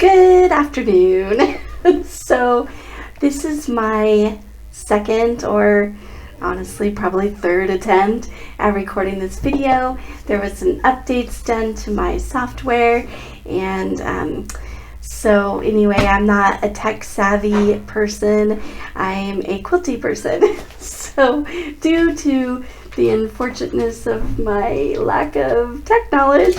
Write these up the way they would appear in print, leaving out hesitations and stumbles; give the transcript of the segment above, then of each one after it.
Good afternoon. So this is my second, or honestly probably third attempt at recording this video. There was some updates done to my software, and so anyway, I'm not a tech savvy person. I'm a quilty person. So due to the unfortunateness of my lack of tech knowledge,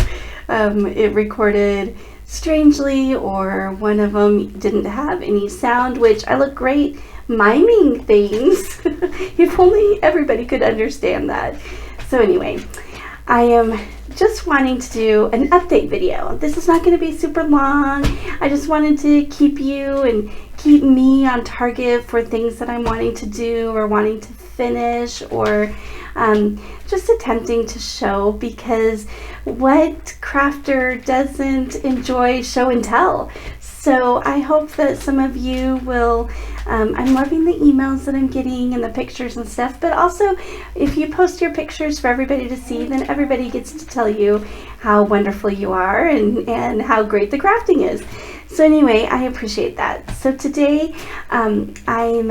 it recorded strangely, or one of them didn't have any sound, which I look great miming things. If only everybody could understand that. So anyway, I am just wanting to do an update video. This is not going to be super long. I just wanted to keep you and keep me on target for things that I'm wanting to do or wanting to finish, or just attempting to show, because what crafter doesn't enjoy show and tell? So I hope that some of you will, I'm loving the emails that I'm getting and the pictures and stuff, but also if you post your pictures for everybody to see, then everybody gets to tell you how wonderful you are and how great the crafting is. So anyway, I appreciate that. So today I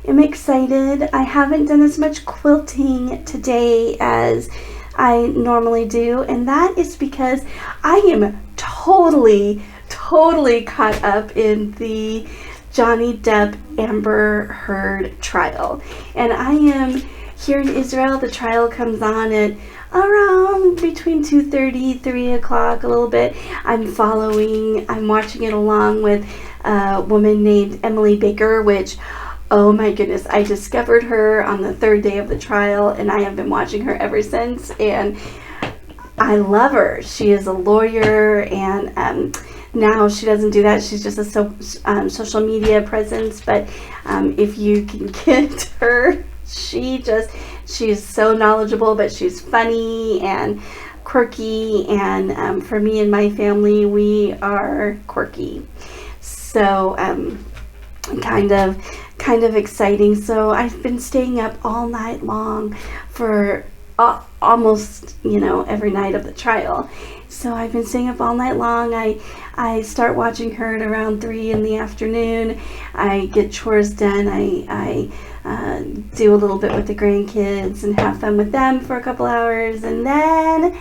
am excited. I haven't done as much quilting today as I normally do, and that is because I am totally caught up in the Johnny Depp Amber Heard trial. And I am here in Israel. The trial comes on at around between 2:30, 3 o'clock, a little bit. I'm watching it along with a woman named Emily Baker, which, oh my goodness, I discovered her on the third day of the trial, and I have been watching her ever since, and I love her. She is a lawyer, and now she doesn't do that. She's just a social media presence, but if you can get her, she's so knowledgeable, but she's funny and quirky, and for me and my family, we are quirky. So kind of exciting. So I've been staying up all night long for almost, every night of the trial. So I've been staying up all night long. I start watching her at around 3 in the afternoon. I get chores done. I do a little bit with the grandkids and have fun with them for a couple hours, and then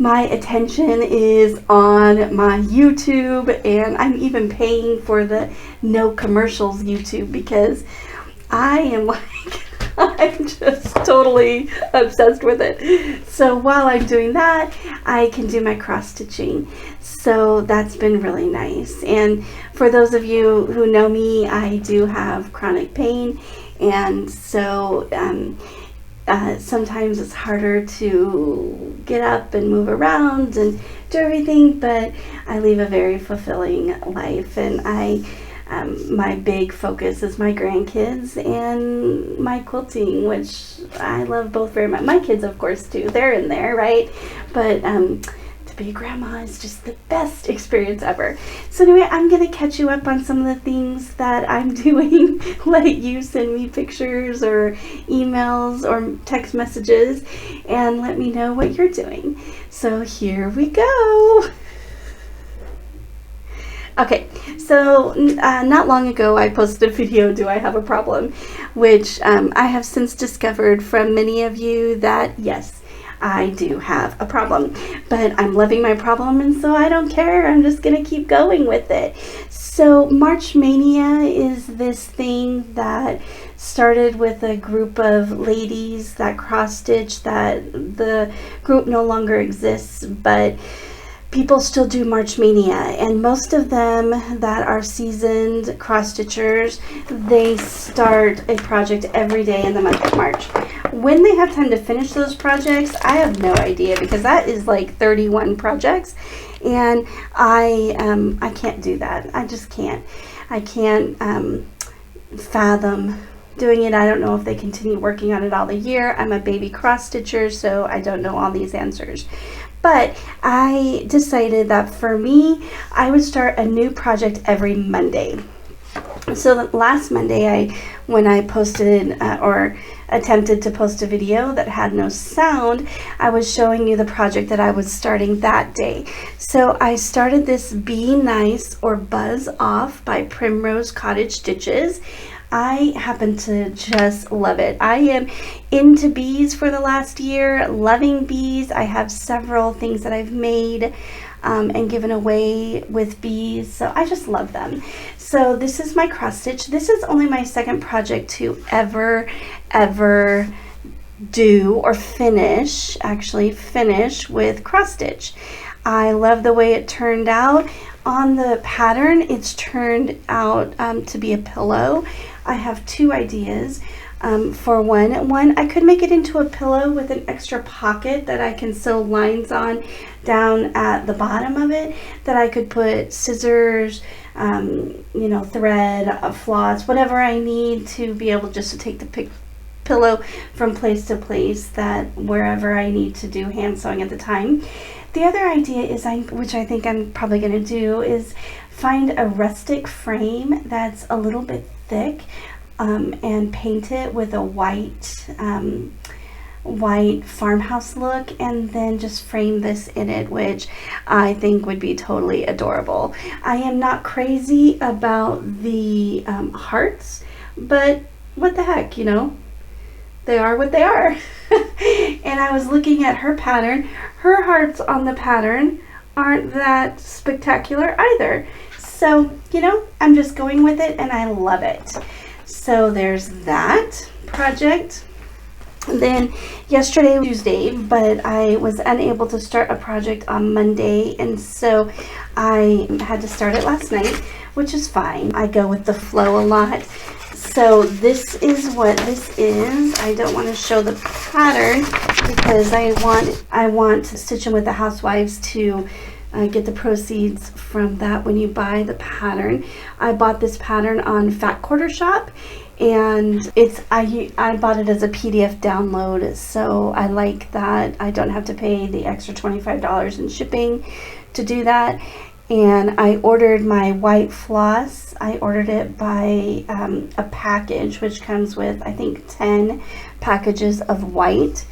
my attention is on my YouTube, and I'm even paying for the no commercials YouTube, because I'm just totally obsessed with it. So while I'm doing that, I can do my cross stitching. So that's been really nice. And for those of you who know me, I do have chronic pain, and so sometimes it's harder to get up and move around and do everything, but I lead a very fulfilling life, and my big focus is my grandkids and my quilting, which I love both very much. My kids, of course, too. They're in there, right? But to be a grandma is just the best experience ever. So anyway, I'm going to catch you up on some of the things that I'm doing. Let you send me pictures or emails or text messages, and let me know what you're doing. So here we go. Okay, so not long ago I posted a video, Do I Have a Problem? Which I have since discovered from many of you that yes, I do have a problem, but I'm loving my problem, and so I don't care. I'm just going to keep going with it. So March Mania is this thing that started with a group of ladies that cross stitch, that the group no longer exists, but people still do March Mania, and most of them that are seasoned cross stitchers, they start a project every day in the month of March. When they have time to finish those projects, I have no idea, because that is like 31 projects, and I can't do that. I just can't. I can't fathom doing it. I don't know if they continue working on it all the year. I'm a baby cross stitcher, so I don't know all these answers. But I decided that for me, I would start a new project every Monday. So last Monday, when I posted or attempted to post a video that had no sound, I was showing you the project that I was starting that day. So I started this Be Nice or Buzz Off by Primrose Cottage Stitches. I happen to just love it. I am into bees for the last year, loving bees. I have several things that I've made and given away with bees, so I just love them. So this is my cross stitch. This is only my second project to ever do or finish with cross stitch. I love the way it turned out. On the pattern, it's turned out to be a pillow. I have two ideas. For one, I could make it into a pillow with an extra pocket that I can sew lines on down at the bottom of it, that I could put scissors, thread, floss, whatever I need to be able just to take the pillow from place to place, that wherever I need to do hand sewing at the time. The other idea is, which I think I'm probably going to do, is find a rustic frame that's a little bit thick and paint it with a white farmhouse look, and then just frame this in it, which I think would be totally adorable. I am not crazy about the hearts, but what the heck, they are what they are. And I was looking at her pattern. Her hearts on the pattern aren't that spectacular either. So, I'm just going with it, and I love it. So there's that project. Then yesterday was Tuesday, but I was unable to start a project on Monday, and so I had to start it last night, which is fine. I go with the flow a lot. So this is what this is. I don't want to show the pattern because I want to stitch them with the Housewives to get the proceeds from that when you buy the pattern. I bought this pattern on Fat Quarter Shop, and I bought it as a PDF download, so I like that. I don't have to pay the extra $25 in shipping to do that. And I ordered my white floss. I ordered it by a package, which comes with, I think, 10 packages of white.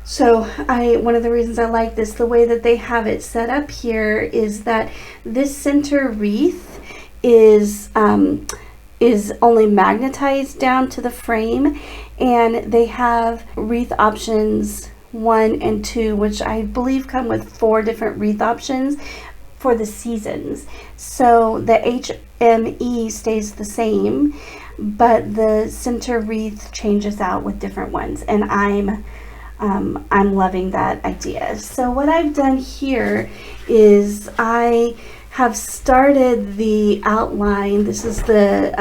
So one of the reasons I like this, the way that they have it set up here, is that this center wreath is only magnetized down to the frame, and they have wreath options 1 and 2, which I believe come with 4 different wreath options for the seasons. So the HME stays the same, but the center wreath changes out with different ones, and I'm loving that idea. So what I've done here is I have started the outline. This is the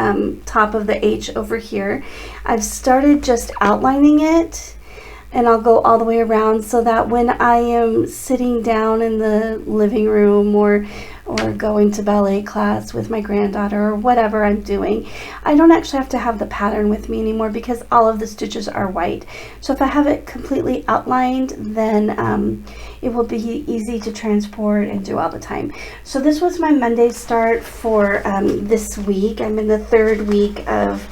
top of the H over here. I've started just outlining it, and I'll go all the way around so that when I am sitting down in the living room or going to ballet class with my granddaughter or whatever I'm doing, I don't actually have to have the pattern with me anymore because all of the stitches are white. So if I have it completely outlined, then it will be easy to transport and do all the time. So this was my Monday start for this week. I'm in the 3rd week of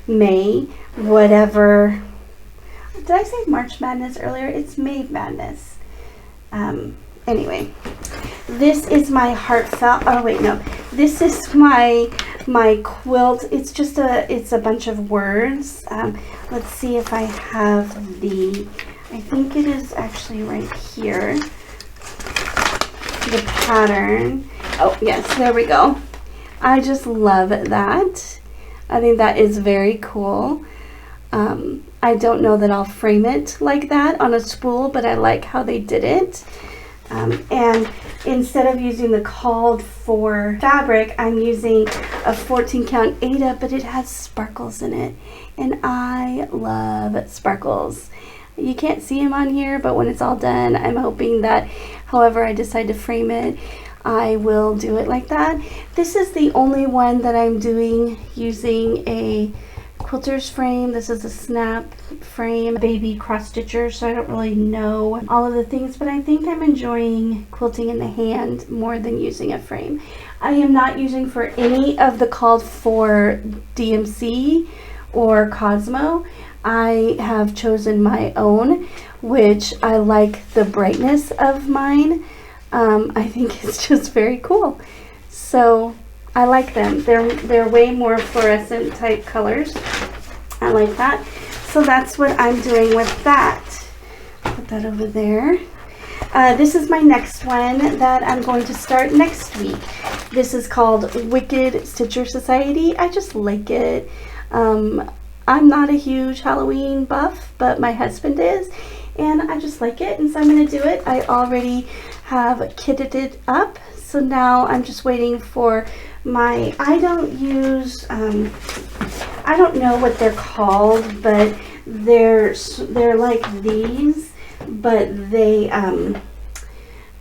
May. Whatever, did I say March Madness earlier? It's May Madness. Anyway, this is my heartfelt, this is my quilt. It's just it's a bunch of words. Let's see if I have I think it is actually right here, the pattern. Oh yes, there we go. I just love that. I think that is very cool. I don't know that I'll frame it like that on a spool, but I like how they did it. And instead of using the called for fabric, I'm using a 14 count Aida, but it has sparkles in it, and I love sparkles. You can't see them on here, but when it's all done, I'm hoping that however I decide to frame it, I will do it like that. This is the only one that I'm doing using a quilter's frame. This is a snap frame, baby cross stitcher, so I don't really know all of the things, but I think I'm enjoying quilting in the hand more than using a frame. I am not using for any of the called for DMC or Cosmo. I have chosen my own, which I like the brightness of mine. I think it's just very cool. So I like them. They're way more fluorescent type colors. I like that. So that's what I'm doing with that. Put that over there. This is my next one that I'm going to start next week. This is called Wicked Stitcher Society. I just like it. I'm not a huge Halloween buff, but my husband is, and I just like it, and so I'm going to do it. I already have kitted it up, so now I'm just waiting for my, I don't use, I don't know what they're called, but they're like these, but they,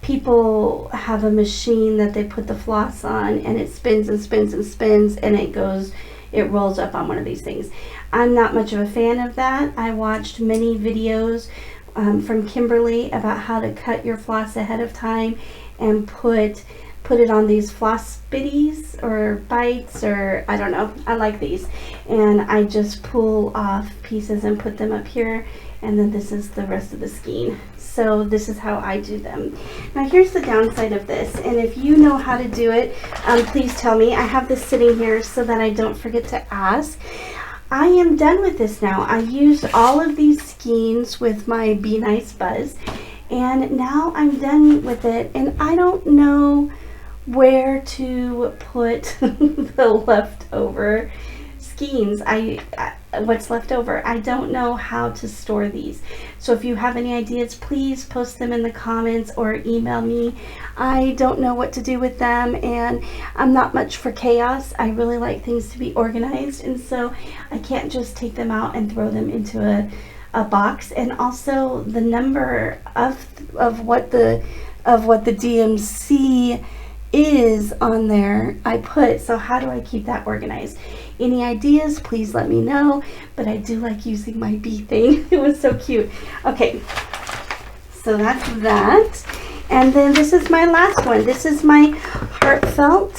people have a machine that they put the floss on, and it spins and spins and spins, and it rolls up on one of these things. I'm not much of a fan of that. I watched many videos from Kimberly about how to cut your floss ahead of time and put it on these floss bitties or bites, or I don't know. I like these, and I just pull off pieces and put them up here, and then this is the rest of the skein. So this is how I do them. Now here's the downside of this, and if you know how to do it, please tell me. I have this sitting here so that I don't forget to ask. I am done with this now. I used all of these skeins with my Be Nice Buzz, and now I'm done with it, and I don't know where to put the leftover skeins. What's left over. I don't know how to store these. So if you have any ideas, please post them in the comments or email me. I don't know what to do with them, and I'm not much for chaos. I really like things to be organized, and so I can't just take them out and throw them into a box. And also the number of what the DMC is on there I put, so how do I keep that organized? Any ideas, please let me know, but I do like using my bee thing. It was so cute. Okay, so that's that, and then this is my last one. This is my heartfelt.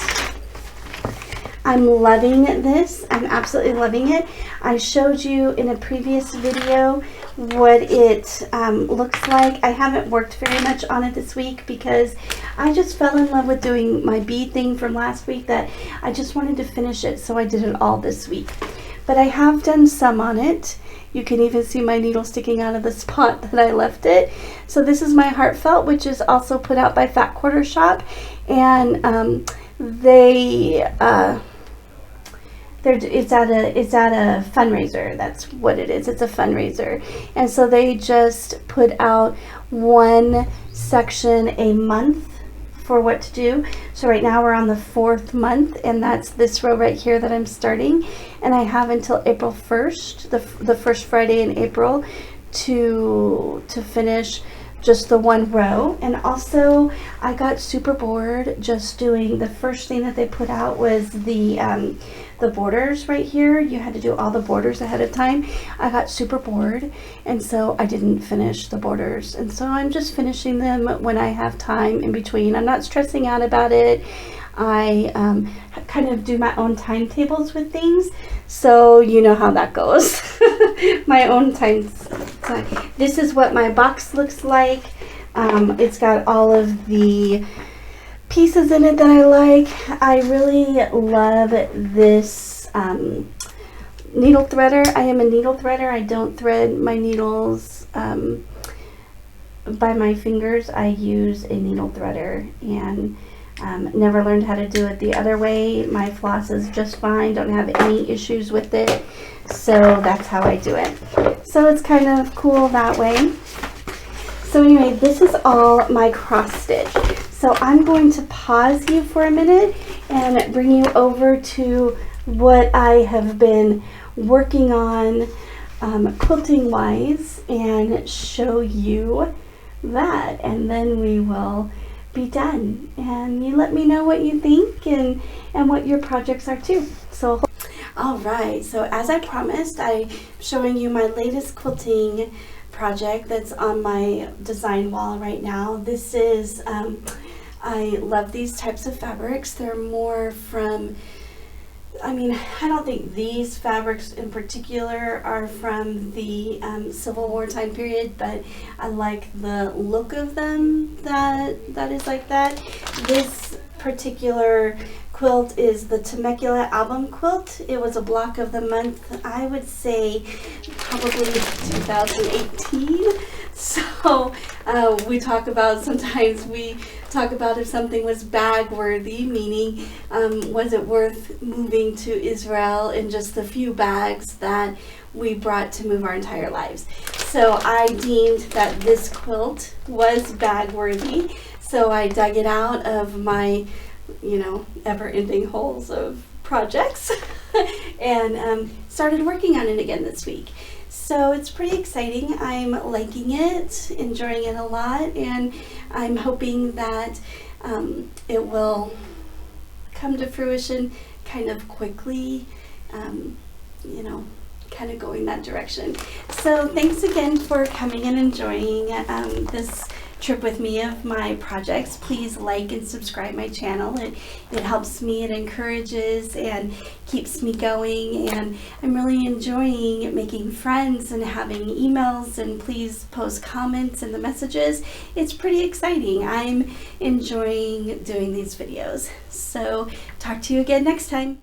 I'm loving this. I'm absolutely loving it. I showed you in a previous video what it looks like. I haven't worked very much on it this week because I just fell in love with doing my bead thing from last week that I just wanted to finish it, so I did it all this week. But I have done some on it. You can even see my needle sticking out of the spot that I left it. So this is my heartfelt, which is also put out by Fat Quarter Shop, and it's at a fundraiser. That's what it is. It's a fundraiser, and so they just put out one section a month for what to do. So right now we're on the 4th month, and that's this row right here that I'm starting, and I have until April 1st, the first Friday in April, to finish just the one row. And also I got super bored just doing, the first thing that they put out was the borders right here. You had to do all the borders ahead of time. I got super bored, and so I didn't finish the borders, and so I'm just finishing them when I have time in between. I'm not stressing out about it. I kind of do my own timetables with things, so you know how that goes. My own time. This is what my box looks like. It's got all of the pieces in it that I like. I really love this needle threader. I am a needle threader. I don't thread my needles by my fingers. I use a needle threader, and never learned how to do it the other way. My floss is just fine. Don't have any issues with it. So that's how I do it. So it's kind of cool that way. So anyway, this is all my cross stitch. So I'm going to pause you for a minute and bring you over to what I have been working on quilting wise, and show you that, and then we will be done, and you let me know what you think and what your projects are too. So All right, so as I promised, I'm showing you my latest quilting project that's on my design wall right now. This is, I love these types of fabrics. They're more from, I mean, I don't think these fabrics in particular are from the Civil War time period, but I like the look of them that is like that. This particular quilt is the Temecula album quilt. It was a block of the month, I would say probably 2018. So sometimes we talk about if something was bag worthy, meaning was it worth moving to Israel in just the few bags that we brought to move our entire lives. So I deemed that this quilt was bag worthy. So I dug it out of my, ever-ending holes of projects and started working on it again this week. So it's pretty exciting. I'm liking it, enjoying it a lot, and I'm hoping that it will come to fruition kind of quickly, kind of going that direction. So thanks again for coming and enjoying this trip with me of my projects. Please like and subscribe my channel. It helps me, it encourages and keeps me going, and I'm really enjoying making friends and having emails, and please post comments in the messages. It's pretty exciting. I'm enjoying doing these videos. So talk to you again next time.